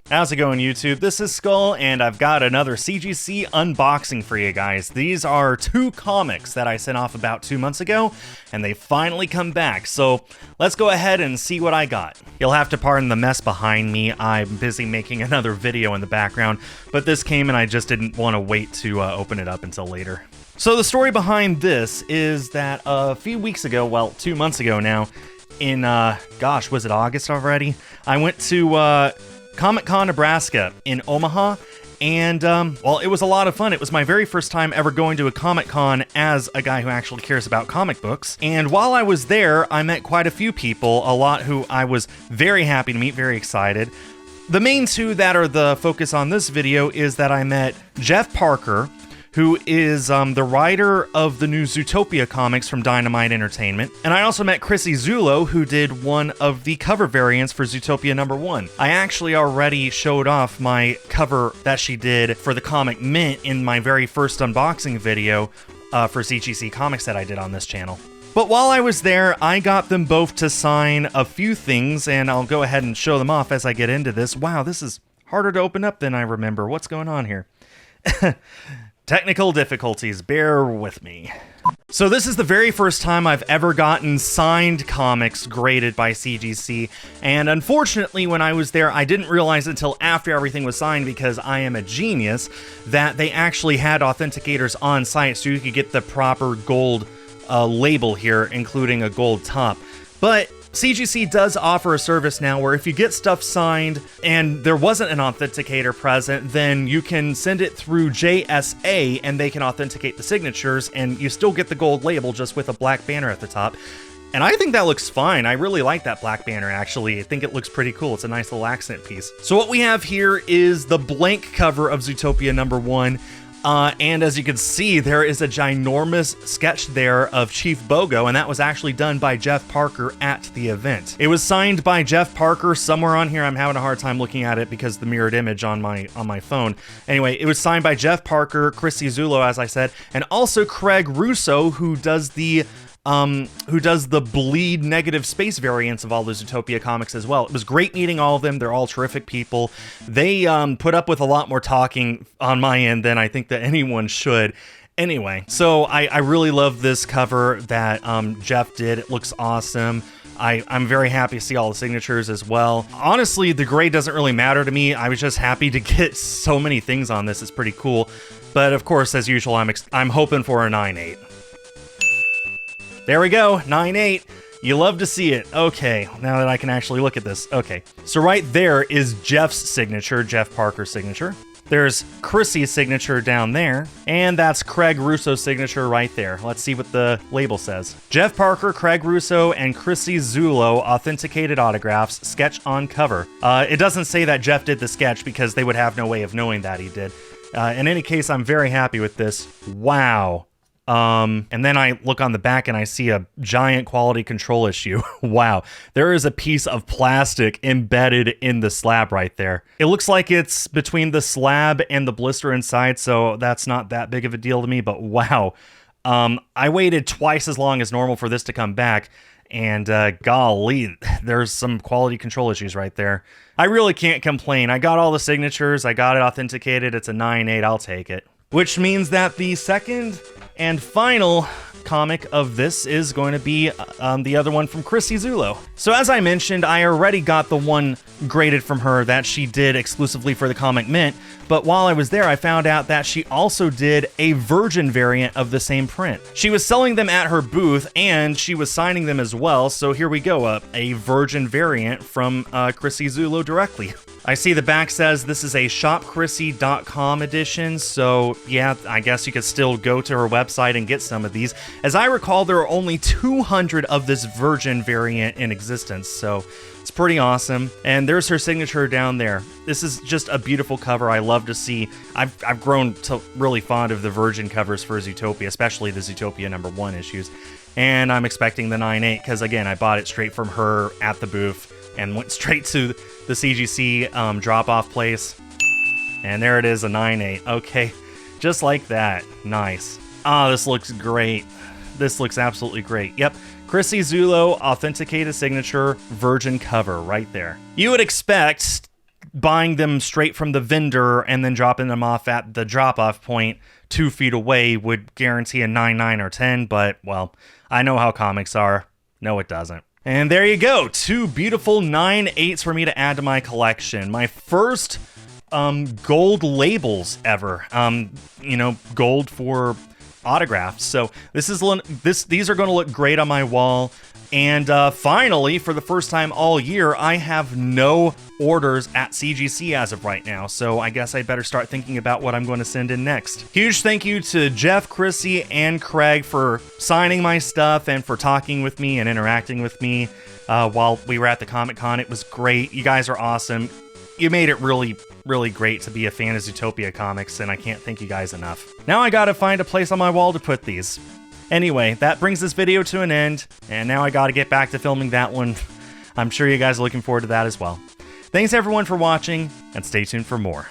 How's it going, YouTube? This is Skul, and I've got another CGC unboxing for you guys. These are two comics that I sent off about 2 months ago, and they finally come back, so let's go ahead and see what I got. You'll have to pardon the mess behind me. I'm busy making another video in the background, but this came and I just didn't want to wait to open it up until later. So the story behind this is that a few weeks ago, well, 2 months ago now, in, gosh, was it August already? I went to, Comic-Con, Nebraska in Omaha, and, well, it was a lot of fun. It was my very first time ever going to a Comic-Con as a guy who actually cares about comic books, and while I was there, I met quite a few people, a lot who I was very happy to meet, very excited. The main two that are the focus on this video is that I met Jeff Parker, who is the writer of the new Zootopia comics from Dynamite Entertainment. And I also met Chrissy Zulo, who did one of the cover variants for Zootopia #1. I actually already showed off my cover that she did for the comic Mint in my very first unboxing video for CGC Comics that I did on this channel. But while I was there, I got them both to sign a few things, and I'll go ahead and show them off as I get into this. Wow, this is harder to open up than I remember. What's going on here? Technical difficulties, bear with me. So this is the very first time I've ever gotten signed comics graded by CGC, and unfortunately when I was there I didn't realize until after everything was signed, because I am a genius, that they actually had authenticators on site so you could get the proper gold label here, including a gold top. But CGC does offer a service now where if you get stuff signed and there wasn't an authenticator present, then you can send it through JSA and they can authenticate the signatures, and you still get the gold label just with a black banner at the top. And I think that looks fine. I really like that black banner, actually. I think it looks pretty cool. It's a nice little accent piece. So what we have here is the blank cover of Zootopia #1. And as you can see, there is a ginormous sketch there of Chief Bogo, and that was actually done by Jeff Parker at the event. It was signed by Jeff Parker somewhere on here. I'm having a hard time looking at it because the mirrored image on my phone. Anyway, it was signed by Jeff Parker, Chrissy Zulo, as I said, and also Craig Russo, who does the bleed negative space variants of all the Zootopia comics as well. It was great meeting all of them. They're all terrific people. They put up with a lot more talking on my end than I think that anyone should. Anyway, so I really love this cover that Jeff did. It looks awesome. I'm very happy to see all the signatures as well. Honestly, the grade doesn't really matter to me. I was just happy to get so many things on this. It's pretty cool. But of course, as usual, I'm hoping for a 9.8. There we go, 9.8. You love to see it. Okay, now that I can actually look at this. Okay, so right there is Jeff's signature, Jeff Parker's signature. There's Chrissy's signature down there, and that's Craig Russo's signature right there. Let's see what the label says. Jeff Parker, Craig Russo, and Chrissy Zulo authenticated autographs, sketch on cover. It doesn't say that Jeff did the sketch because they would have no way of knowing that he did. In any case, I'm very happy with this. Wow. And then I look on the back and I see a giant quality control issue. Wow. There is a piece of plastic embedded in the slab right there. It looks like it's between the slab and the blister inside, so that's not that big of a deal to me, but wow. I waited twice as long as normal for this to come back, and golly, there's some quality control issues right there. I really can't complain. I got all the signatures, I got it authenticated, it's a 9.8, I'll take it. Which means that the second and final comic of this is going to be the other one from Chrissy Zulo. So as I mentioned, I already got the one graded from her that she did exclusively for the comic Mint, but while I was there, I found out that she also did a Virgin variant of the same print. She was selling them at her booth, and she was signing them as well, so here we go, a Virgin variant from Chrissy Zulo directly. I see the back says this is a shopchrissy.com edition, so yeah, I guess you could still go to her website and get some of these. As I recall, there are only 200 of this Virgin variant in existence, so it's pretty awesome. And there's her signature down there. This is just a beautiful cover. I love to see. I've grown to really fond of the Virgin covers for Zootopia, especially the Zootopia #1 issues. And I'm expecting the 9.8 because, again, I bought it straight from her at the booth and went straight to the CGC drop-off place. And there it is, a 9.8. Okay, just like that. Nice. Oh, this looks great. This looks absolutely great. Yep, Chrissy Zulo, authenticated signature, Virgin cover right there. You would expect buying them straight from the vendor and then dropping them off at the drop-off point 2 feet away would guarantee a 9, 9, or 10, but, well, I know how comics are. No, it doesn't. And there you go, 2 beautiful 9/8s for me to add to my collection. My first gold labels ever. Gold for autographs. So these are going to look great on my wall. And finally, for the first time all year, I have no orders at CGC as of right now, so I guess I'd better start thinking about what I'm going to send in next. Huge thank you to Jeff, Chrissy, and Craig for signing my stuff and for talking with me and interacting with me while we were at the Comic-Con. It was great. You guys are awesome. You made it really, really great to be a fan of Zootopia comics, and I can't thank you guys enough. Now I gotta find a place on my wall to put these. Anyway, that brings this video to an end, and now I gotta get back to filming that one. I'm sure you guys are looking forward to that as well. Thanks everyone for watching, and stay tuned for more.